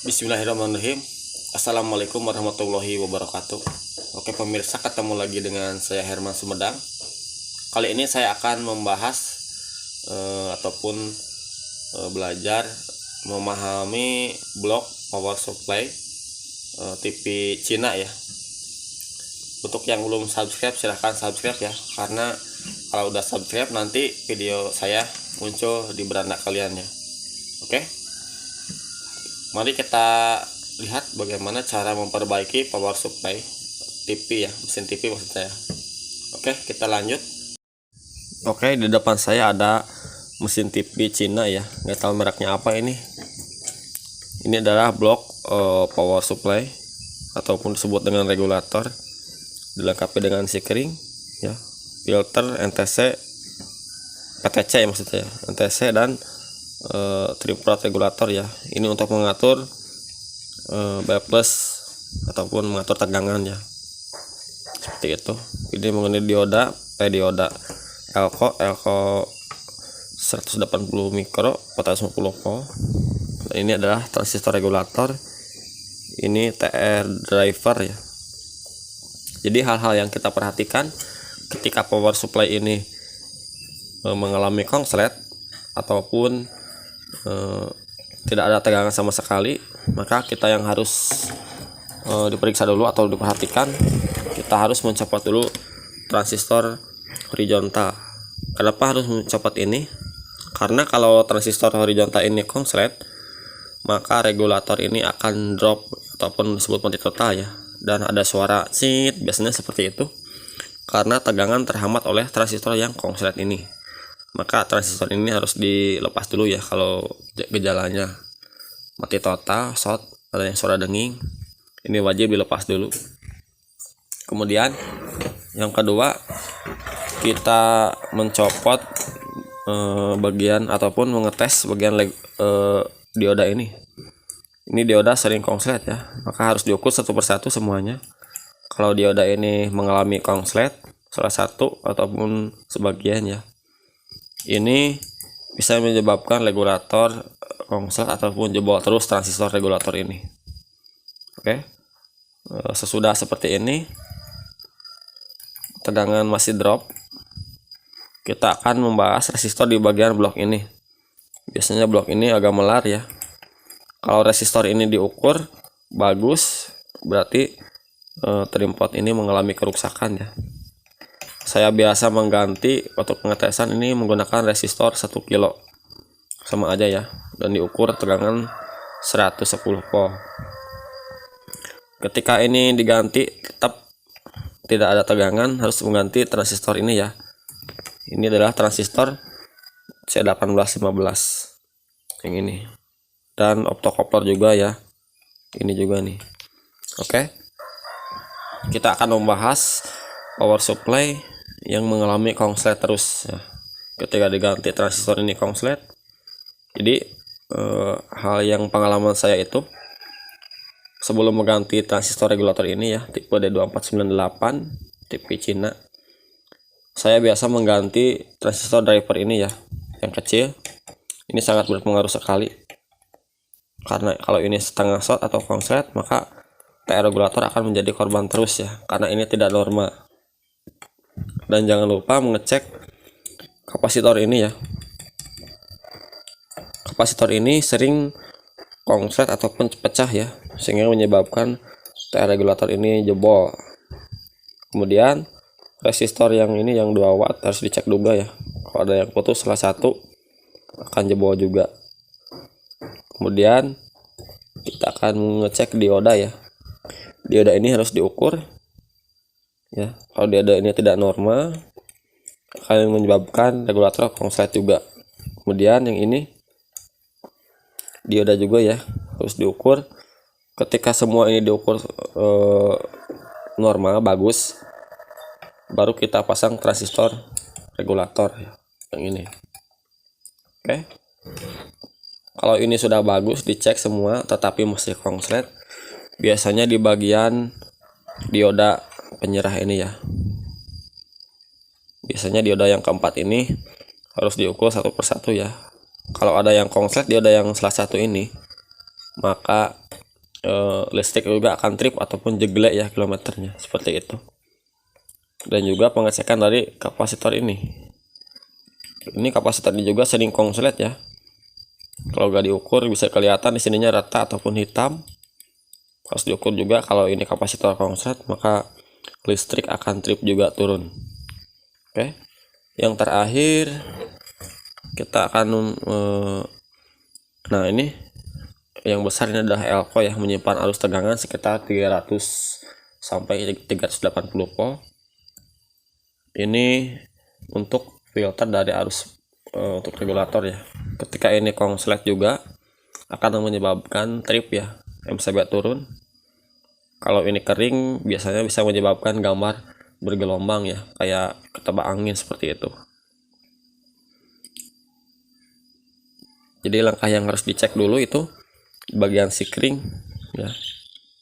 Bismillahirrahmanirrahim. Assalamualaikum warahmatullahi wabarakatuh. Oke pemirsa, ketemu lagi dengan saya Herman Sumedang. Kali ini saya akan membahas ataupun belajar memahami blok power supply TV Cina ya. Untuk yang belum subscribe silahkan subscribe ya, karena kalau udah subscribe nanti video saya muncul di beranda kalian ya. Oke, mari kita lihat bagaimana cara memperbaiki power supply TV ya, mesin TV maksud saya. Oke, kita lanjut. Oke, di depan saya ada mesin TV Cina ya, nggak tahu mereknya apa ini. Ini adalah blok power supply ataupun disebut dengan regulator, dilengkapi dengan sikring ya, filter, NTC, PTC ya maksudnya, NTC dan tripod regulator ya. Ini untuk mengatur backflash ataupun mengatur tegangan ya, seperti itu. Ini mengenai dioda Elco 180 mikro 450 volt. Dan ini adalah transistor regulator, ini TR driver ya. Jadi hal-hal yang kita perhatikan ketika power supply ini mengalami konslet ataupun tidak ada tegangan sama sekali, maka kita yang harus diperiksa dulu atau diperhatikan, kita harus mencopot dulu transistor horizontal. Kenapa harus mencopot ini? Karena kalau transistor horizontal ini konslet, maka regulator ini akan drop ataupun disebut mati total ya, dan ada suara cit, biasanya seperti itu karena tegangan terhambat oleh transistor yang konslet ini. Maka transistor ini harus dilepas dulu ya. Kalau gejalanya mati total, short, ada yang suara denging, ini wajib dilepas dulu. Kemudian yang kedua, kita mencopot bagian ataupun mengetes bagian dioda ini. Ini dioda sering konslet ya, maka harus diukur satu persatu semuanya. Kalau dioda ini mengalami konslet salah satu ataupun sebagian ya, ini bisa menyebabkan regulator konslet ataupun jebol terus transistor regulator ini. Oke, sesudah seperti ini, tegangan masih drop, kita akan membahas resistor di bagian blok ini. Biasanya blok ini agak melar ya. Kalau resistor ini diukur bagus, berarti trim pot ini mengalami kerusakan ya. Saya biasa mengganti untuk pengetesan ini menggunakan resistor 1 kilo, sama aja ya, dan diukur tegangan 110 volt. Ketika ini diganti tetap tidak ada tegangan, harus mengganti transistor ini ya. Ini adalah transistor C1815 yang ini, dan optocoupler juga ya, ini juga nih. Oke, kita akan membahas power supply yang mengalami konslet terus ya. Ketika diganti transistor ini konslet, jadi hal yang pengalaman saya itu, sebelum mengganti transistor regulator ini ya, tipe D2498 tipe Cina, saya biasa mengganti transistor driver ini ya, yang kecil. Ini sangat berpengaruh sekali, karena kalau ini setengah short atau konslet, maka TR regulator akan menjadi korban terus ya, karena ini tidak normal. Dan jangan lupa mengecek kapasitor ini ya. Kapasitor ini sering konslet ataupun pecah ya, sehingga menyebabkan TR regulator ini jebol. Kemudian resistor yang ini yang 2 watt harus dicek juga ya. Kalau ada yang putus salah satu, akan jebol juga. Kemudian kita akan mengecek dioda ya. Dioda ini harus diukur ya. Kalau dioda ini tidak normal, akan menyebabkan regulator konslet juga. Kemudian yang ini dioda juga ya, harus diukur. Ketika semua ini diukur normal bagus, baru kita pasang transistor regulator ya, yang ini. Oke, kalau ini sudah bagus, dicek semua tetapi masih konslet, biasanya di bagian dioda penyerah ini ya. Biasanya dioda yang keempat ini harus diukur satu persatu ya. Kalau ada yang konslet dioda yang salah satu ini, maka listrik juga akan trip ataupun jeglek ya kilometernya, seperti itu. Dan juga pengecekan dari kapasitor ini kapasitor ini juga sering konslet ya. Kalau gak diukur bisa kelihatan di sininya rata ataupun hitam. Harus diukur juga. Kalau ini kapasitor konslet maka listrik akan trip juga turun. Oke, yang terakhir kita akan nah ini yang besar ini adalah elko ya, menyimpan arus tegangan sekitar 300 sampai 380 volt. Ini untuk filter dari arus untuk regulator ya. Ketika ini konslet juga akan menyebabkan trip ya, MCB turun. Kalau ini kering biasanya bisa menyebabkan gambar bergelombang ya, kayak ketebak angin seperti itu. Jadi langkah yang harus dicek dulu itu bagian sikring ya.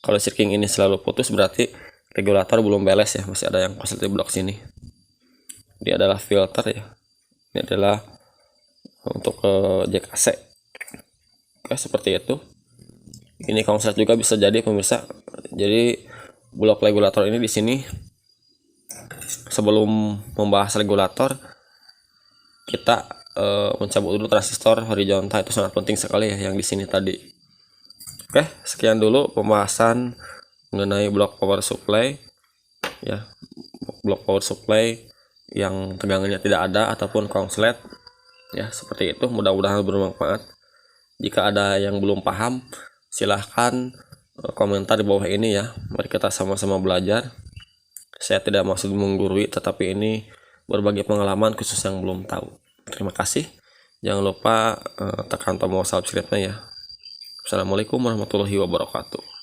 Kalau sikring ini selalu putus berarti regulator belum beres ya, masih ada yang korslet di blok sini. Dia adalah filter ya. Ini adalah untuk jack AC. Oke, seperti itu. Ini konslet juga bisa jadi pemirsa. Jadi blok regulator ini di sini, sebelum membahas regulator kita mencabut dulu transistor horizontal, itu sangat penting sekali ya yang di sini tadi. Oke, sekian dulu pembahasan mengenai blok power supply ya. Blok power supply yang tegangannya tidak ada ataupun konslet ya, seperti itu. Mudah-mudahan bermanfaat. Jika ada yang belum paham silahkan komentar di bawah ini ya. Mari kita sama-sama belajar. Saya tidak maksud menggurui, tetapi ini berbagi pengalaman khusus yang belum tahu. Terima kasih. Jangan lupa tekan tombol subscribe-nya ya. Assalamualaikum warahmatullahi wabarakatuh.